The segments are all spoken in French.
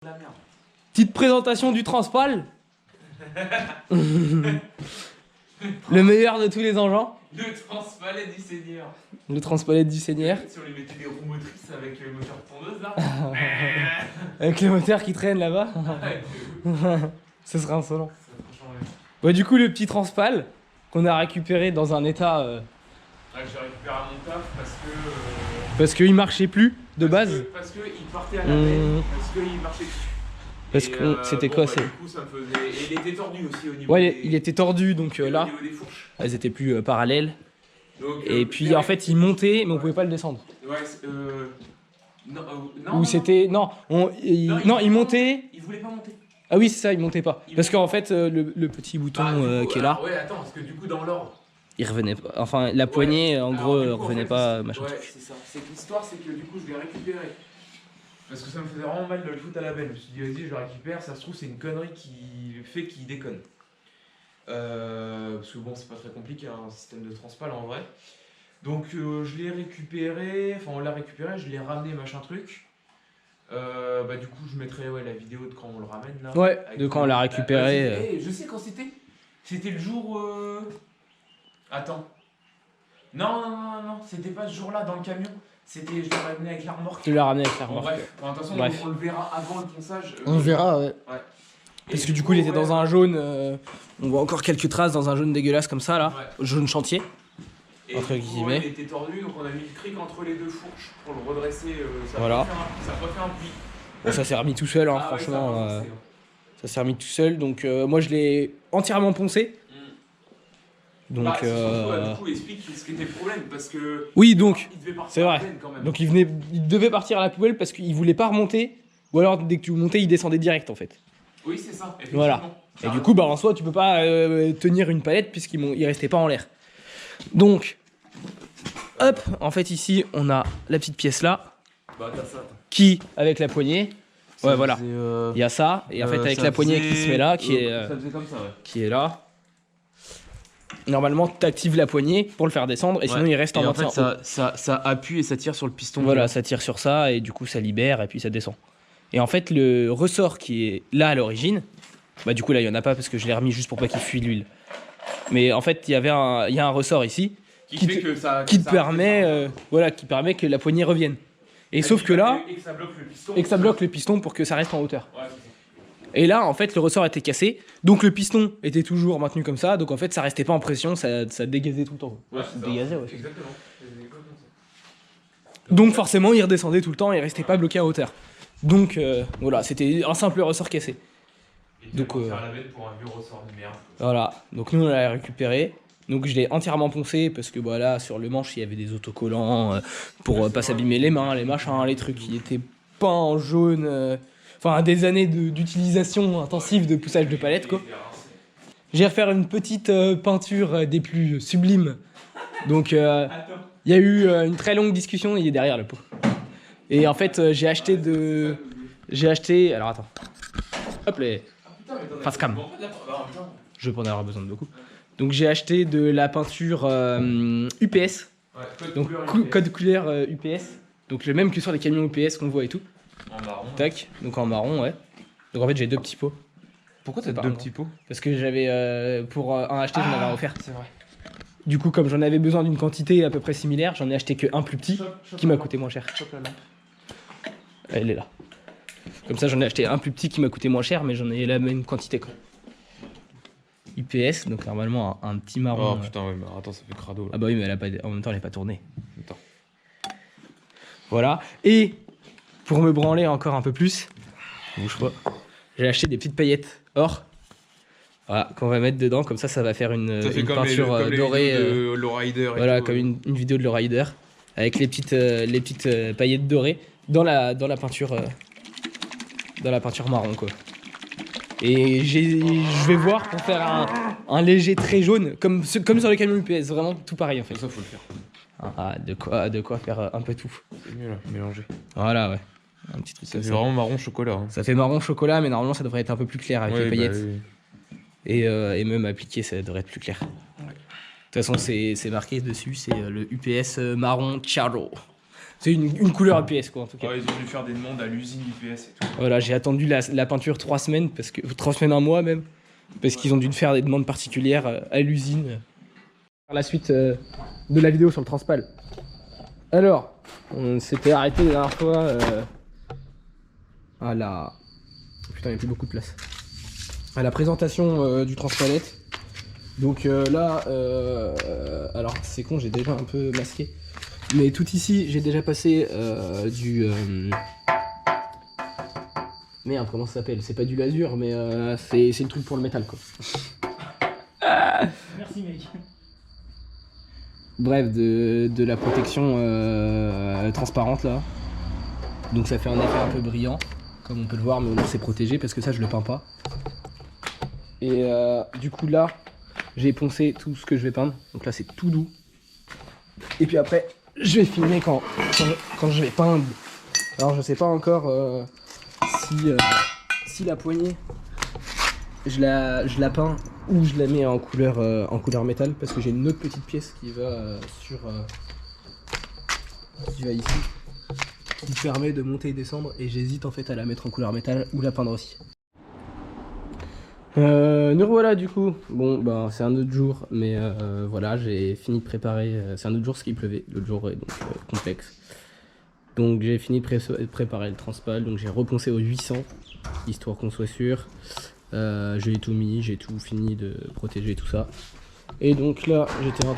La merde. Petite présentation du Transpal. Le meilleur de tous les engins. Le transpalette du Seigneur. Le Transpalette du Seigneur. Si on lui mettait des roues motrices avec le moteur tondeuse là. Avec le moteur qui traîne là-bas. Ce serait insolent. Bah, du coup, le petit Transpal qu'on a récupéré dans un état. Ouais, j'ai récupéré à mon taf Parce qu'il marchait plus de base. Parce qu'il partait à la peine. Parce qu'il marchait plus. Parce que c'était quoi c'est. Du coup, ça me faisait. Et il était tordu aussi au niveau. Ouais, des... il était tordu donc là. Au niveau des fourches. Elles étaient plus parallèles. Donc, et puis en fait, il montait, mais on pouvait pas le descendre. Ouais, non, Ou c'était. Non, il montait. Il voulait pas monter. Ah oui, c'est ça, il montait pas. Parce qu'en fait, le petit bouton qui est là. Ouais, attends, parce que du coup, dans l'ordre. Il revenait pas. Enfin, la poignée, en gros, revenait pas, machin. Ouais, c'est ça. C'est que l'histoire, c'est que du coup, je l'ai récupéré. Parce que ça me faisait vraiment mal de le foutre à la benne. Je me suis dit, vas-y, je le récupère. Ça se trouve, c'est une connerie qui fait qu'il déconne. Parce que bon, c'est pas très compliqué, hein, un système de transpal en vrai. Donc, je l'ai récupéré. Enfin, on l'a récupéré, je l'ai ramené, machin truc. Bah, du coup, je mettrai la vidéo de quand on le ramène là. Ouais, de quand on l'a récupéré. Je sais quand c'était. C'était le jour. Attends. Non, c'était pas ce jour-là dans le camion. C'était, je l'ai ramené avec la remorque. Tu l'as ramené avec la remorque. Bref, de toute façon, Bref. on le verra avant le ponçage. On verra, ouais. Parce Et que du coup, il était dans un jaune. On voit encore quelques traces dans un jaune dégueulasse comme ça, là. Ouais. Jaune chantier. Et entre du coup, guillemets. il était tordu, donc on a mis le cric entre les deux fourches pour le redresser. Ça a Voilà. pas fait un puits. Bon, ça s'est remis tout seul, hein, Ah ouais, franchement. ça a pas passé, Ça s'est remis tout seul. Donc, moi, je l'ai entièrement poncé. Donc, Bah, du coup, explique ce qu'était le problème. Parce que. oui, donc. Il devait partir c'est vrai. à la peine, quand même. Donc, il devait partir à la poubelle parce qu'il voulait pas remonter. Ou alors, dès que tu montais, il descendait direct, en fait. Oui, c'est ça. Voilà. Et du coup, bah, en soi, tu peux pas tenir une palette puisqu'il restait pas en l'air. Donc, hop, en fait, ici, on a la petite pièce là. Bah, t'as ça. Qui, avec la poignée. Ouais, voilà. Faisait, il y a ça. Et en fait, avec la poignée qui se met là, ça faisait comme ça, ouais. qui est là. Normalement, tu actives la poignée pour le faire descendre et sinon il reste en maintien. En fait, ça appuie et ça tire sur le piston. Voilà, ça tire sur ça et du coup ça libère et puis ça descend. Et en fait, le ressort qui est là à l'origine, bah du coup là il y en a pas parce que je l'ai remis juste pour pas qu'il fuit l'huile. Mais en fait, il y a un ressort ici qui te permet, voilà, qui permet que la poignée revienne. Et sauf que là, et que ça bloque le piston. et que ça bloque le piston pour que ça reste en hauteur. Ouais, c'est ça. Et là, en fait, le ressort était cassé, donc le piston était toujours maintenu comme ça, donc en fait, ça restait pas en pression, ça dégazait tout le temps. Ouais, ça dégazait, ouais. Exactement. Donc forcément, il redescendait tout le temps, il restait pas bloqué à hauteur. Donc voilà, c'était un simple ressort cassé. Donc à la bête pour un vieux ressort de merde. voilà, donc nous on l'a récupéré. Donc je l'ai entièrement poncé parce que voilà, sur le manche, il y avait des autocollants pour pas s'abîmer les mains, les machins, les trucs qui étaient peints en jaune. Enfin, des années d'utilisation intensive de poussage de palette, quoi. J'ai refaire une petite peinture des plus sublimes. Donc, il y a eu une très longue discussion, il est derrière le pot. Et en fait, j'ai acheté. Alors attends. Hop, les. Face cam. Je vais pas en avoir besoin de beaucoup. Donc, j'ai acheté de la peinture UPS. Donc, code couleur UPS. Donc, le même que sur les camions UPS qu'on voit et tout. En marron. Tac, donc en marron, ouais. Donc en fait, j'ai deux petits pots. Pourquoi t'as deux petits pots? Parce que j'avais pour un acheté, j'en avais un offert. C'est vrai. Du coup, comme j'en avais besoin d'une quantité à peu près similaire, j'en ai acheté que un plus petit qui m'a coûté moins cher. Elle est là. Comme ça, j'en ai acheté un plus petit qui m'a coûté moins cher, mais j'en ai la même quantité, quoi. UPS, donc normalement un petit marron. Oh putain, ouais, mais attends, ça fait crado là. Ah bah oui, mais elle a pas... en même temps, elle n'est pas tournée. Attends. Voilà. Et pour me branler encore un peu plus, bouge pas, j'ai acheté des petites paillettes or. Voilà, qu'on va mettre dedans, comme ça va faire une peinture dorée. De Lowrider. Voilà, comme une vidéo de Lowrider, avec les petites paillettes dorées dans la peinture marron, quoi. Et je vais voir pour faire un léger trait jaune, comme sur le camion UPS, vraiment tout pareil en fait. Ça faut le faire. Ah, de quoi faire un peu tout. C'est mieux là, mélanger. Voilà, ouais. Un petit truc Ça comme fait ça. vraiment marron chocolat. Hein. Ça fait marron chocolat, mais normalement ça devrait être un peu plus clair avec les paillettes. Bah, oui. Et même appliqué, ça devrait être plus clair. Ouais. De toute façon, c'est marqué dessus, c'est le UPS marron Charlo. C'est une couleur UPS quoi en tout cas. Ouais, ils ont dû faire des demandes à l'usine UPS et tout. Voilà, j'ai attendu la peinture 3 semaines, 3 semaines, un mois même, parce qu'ils ont dû faire des demandes particulières à l'usine. La suite de la vidéo sur le Transpal. Alors, on s'était arrêté la dernière fois à la... Putain, il n'y a plus beaucoup de place. À la présentation du Transpalette. Donc là, alors c'est con, j'ai déjà un peu masqué. Mais tout ici, j'ai déjà passé du... Merde, comment ça s'appelle? C'est pas du lasur, mais c'est le truc pour le métal, quoi. Merci, mec. Bref, de la protection transparente, là. Donc ça fait un effet un peu brillant, comme on peut le voir, mais au moins c'est protégé, parce que ça, je le peins pas. Et du coup, là, j'ai poncé tout ce que je vais peindre. Donc là, c'est tout doux. Et puis après, je vais filmer quand je vais peindre. Alors, je sais pas encore... si la poignée je la peins ou je la mets en couleur métal, parce que j'ai une autre petite pièce qui va qui va ici, qui permet de monter et descendre, et j'hésite en fait à la mettre en couleur métal ou la peindre aussi. Nous revoilà du coup. Bon ben c'est un autre jour, mais voilà, j'ai fini de préparer. C'est un autre jour parce qu'il pleuvait, l'autre jour est donc complexe. Donc j'ai fini de préparer le Transpal, donc j'ai reponcé au 800, histoire qu'on soit sûr. J'ai tout mis, j'ai tout fini de protéger tout ça. Et donc là, j'étais en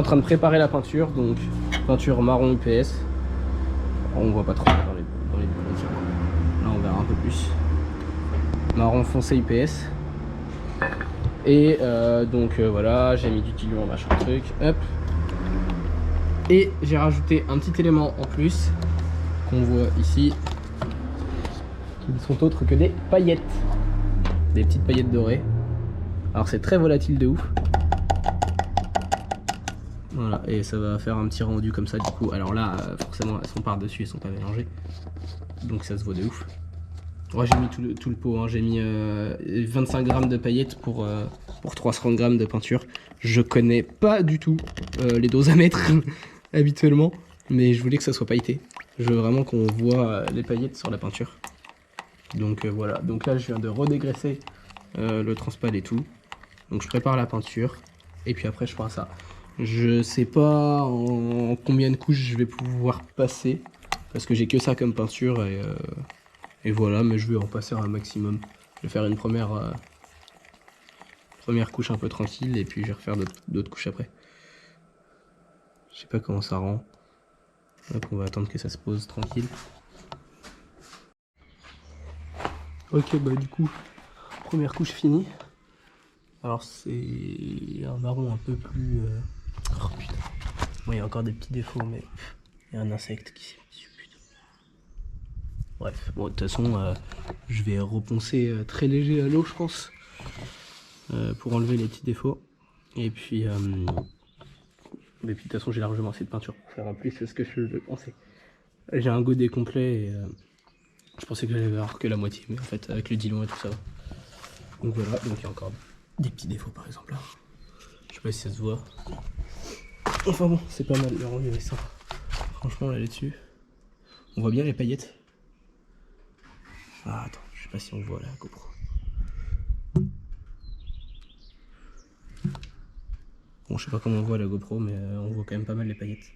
train de préparer la peinture, donc peinture marron UPS. On voit pas trop dans les bulletins. Là on verra un peu plus. Marron foncé UPS. Et donc voilà, j'ai mis du diluant machin truc, hop. Et j'ai rajouté un petit élément en plus qu'on voit ici, qui ne sont autres que des paillettes, des petites paillettes dorées. Alors c'est très volatile de ouf. Voilà, et ça va faire un petit rendu comme ça du coup. Alors là, forcément elles sont par dessus, elles sont pas mélangées, donc ça se voit de ouf. Ouais, j'ai mis tout le pot, hein. J'ai mis 25 grammes de paillettes pour 300 grammes de peinture. Je connais pas du tout les doses à mettre habituellement, mais je voulais que ça soit pailleté. Je veux vraiment qu'on voit les paillettes sur la peinture. Donc voilà, donc là je viens de redégraisser le Transpal et tout. Donc je prépare la peinture et puis après je ferai ça. Je sais pas en combien de couches je vais pouvoir passer, parce que j'ai que ça comme peinture et voilà, mais je vais en passer un maximum. Je vais faire une première couche un peu tranquille et puis je vais refaire d'autres couches après. Je sais pas comment ça rend. Donc on va attendre que ça se pose tranquille. Ok, bah du coup, première couche finie. Alors c'est un marron un peu plus... Oh putain. Bon, il y a encore des petits défauts, mais il y a un insecte qui s'est mis dessus, putain. Bref, bon de toute façon, je vais reponcer très léger à l'eau, je pense, pour enlever les petits défauts. Et puis de toute façon, j'ai largement assez de peinture pour faire un plus, c'est ce que je pensais. J'ai un godet complet et je pensais que j'allais avoir que la moitié, mais en fait, avec le diluant et tout ça va. Donc voilà, donc il y a encore des petits défauts par exemple là. Je sais pas si ça se voit. Enfin bon, c'est pas mal, le rendu est ça. Franchement, là-dessus, on voit bien les paillettes. Ah, attends, je sais pas si on voit la GoPro. Bon, je sais pas comment on voit la GoPro, mais on voit quand même pas mal les paillettes.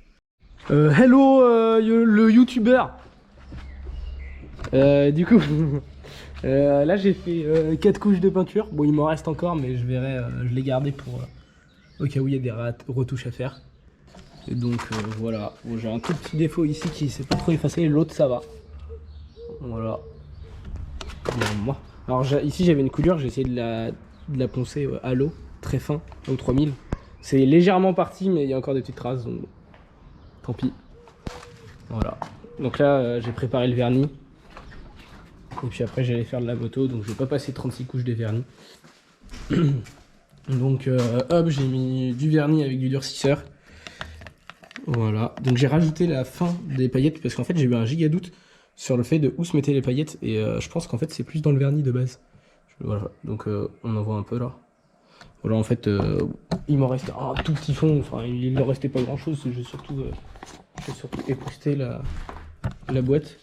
Hello, le youtubeur. Du coup, là j'ai fait 4 couches de peinture. Bon, il m'en reste encore, mais je verrai, je l'ai gardé pour au cas où il y a des retouches à faire. Et donc voilà, bon, j'ai un tout petit défaut ici qui s'est pas trop effacé, l'autre ça va. Voilà. Moi. Alors ici j'avais une coulure, j'ai essayé de la poncer à l'eau, très fin, au 3000. C'est légèrement parti, mais il y a encore des petites traces, donc tant pis. Voilà. Donc là j'ai préparé le vernis. Et puis après j'allais faire de la moto, donc je vais pas passer 36 couches de vernis. Donc hop, j'ai mis du vernis avec du durcisseur. Voilà, donc j'ai rajouté la fin des paillettes parce qu'en fait j'ai eu un giga doute sur le fait de où se mettaient les paillettes et je pense qu'en fait c'est plus dans le vernis de base. Voilà, donc on en voit un peu là. Voilà, en fait, il m'en restait un tout petit fond, enfin il ne restait pas grand chose, j'ai surtout épousseté la boîte.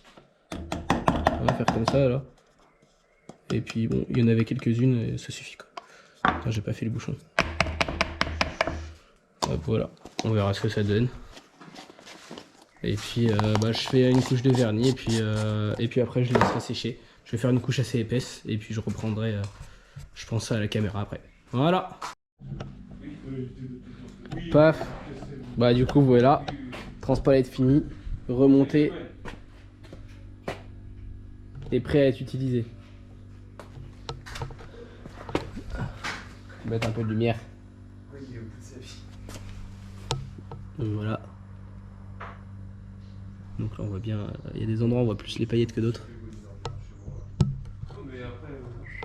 On va faire comme ça là. Et puis bon, il y en avait quelques-unes et ça suffit quoi. Enfin, j'ai pas fait le bouchon. Hop, voilà, on verra ce que ça donne. Et puis je fais une couche de vernis et puis après je laisserai sécher. Je vais faire une couche assez épaisse et puis je reprendrai, je pense ça à la caméra après. Voilà. Paf. Bah du coup voilà, transpalette fini, remonté et prêt à être utilisé. Je vais mettre un peu de lumière. Donc voilà. Donc là on voit bien, il y a des endroits où on voit plus les paillettes que d'autres.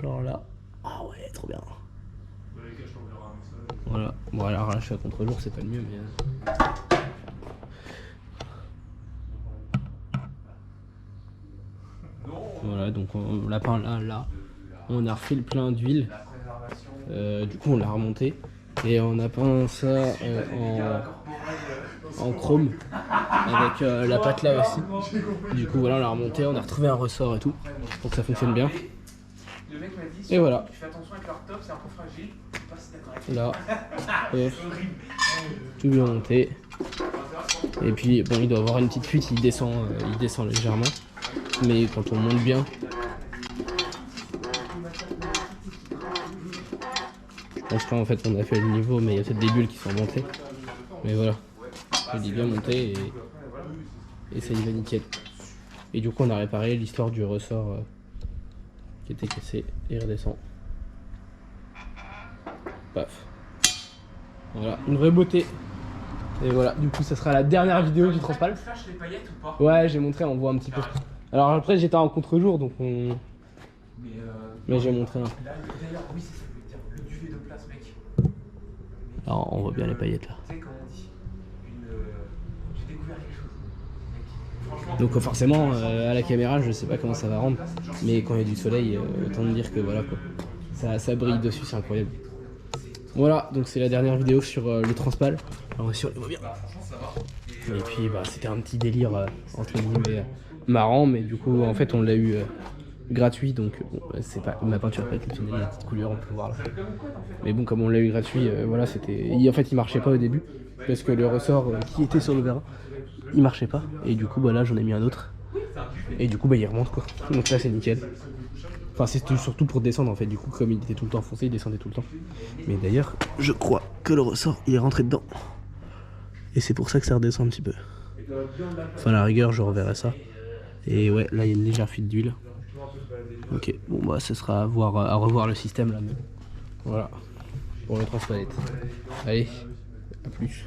Genre là. Ah ouais, trop bien. Voilà. Bon alors là je suis à contre-jour, c'est pas le mieux mais... Voilà, donc on l'a peint là. On a refait le plein d'huile. Du coup on l'a remonté. Et on a peint ça en chrome. Avec la pâte là aussi. Du coup voilà, on l'a remonté, on a retrouvé un ressort et tout. Pour que ça fonctionne bien. Et voilà. Là. Tout bien monté. Et puis bon, il doit avoir une petite fuite, il descend légèrement. Mais quand on monte bien, je pense qu'en fait on a fait le niveau, mais il y a peut-être des bulles qui sont montées. Mais voilà, il est bien monté et ça y va nickel. Et du coup on a réparé l'histoire du ressort qui était cassé et il redescend. Paf. Voilà, une vraie beauté. Et voilà, du coup ça sera la dernière vidéo du Transpal. Ouais, j'ai montré, on voit un petit peu. Alors après j'étais en contre-jour donc on... Mais j'ai montré un peu. D'ailleurs, oui, c'est ça que je veux dire, le duvet de place, mec. Alors on voit bien les paillettes là. Tu sais, comme on dit, j'ai découvert quelque chose. Franchement, donc forcément, à la caméra, je sais pas comment ça va rendre. Mais quand il y a du soleil, autant me dire que voilà quoi. Ça brille dessus, c'est incroyable. Voilà, donc c'est la dernière vidéo sur le Transpal. Alors aussi on les voit bien. Et puis bah, c'était un petit délire entre guillemets marrant, mais du coup en fait on l'a eu gratuit, donc bon, c'est pas ma peinture pas exceptionnelle, la petite couleur on peut voir là. Mais bon, comme on l'a eu gratuit, voilà, c'était. En fait il marchait pas au début parce que le ressort qui était sur le verre il marchait pas, et du coup bah là j'en ai mis un autre et du coup bah il remonte quoi, donc là c'est nickel. Enfin c'était surtout pour descendre en fait, du coup comme il était tout le temps foncé il descendait tout le temps. Mais d'ailleurs je crois que le ressort il est rentré dedans et c'est pour ça que ça redescend un petit peu. Enfin à la rigueur je reverrai ça. Et ouais, là il y a une légère fuite d'huile. Ok, bon bah ce sera à revoir le système là, mais voilà pour le Transpalette. Allez, à plus.